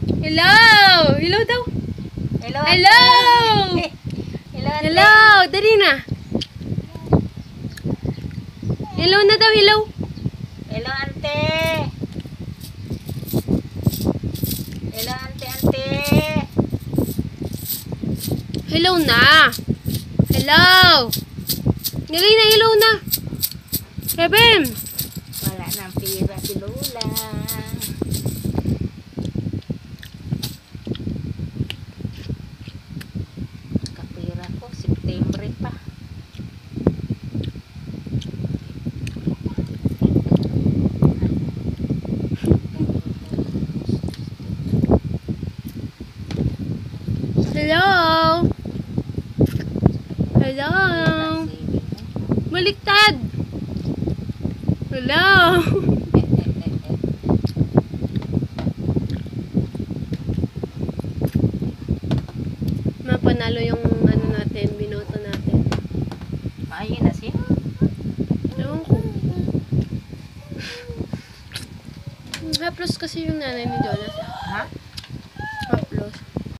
Hello! Hello daw. Hello. Hello! Hello. Hello! Dali na. Hello na daw, hello. Hello, ante. Hello, ante. Hello na. Hello! Dali na, hello na. Kevin! Wala nang pira si Lola. Kapira ko, September pa. Hello! Hello! Baliktad! Hello! Mapanalo yung ano natin, binoto natin. Ayun na siya. Ewan ko. Haplos kasi yung nanay ni Jonas. Ha?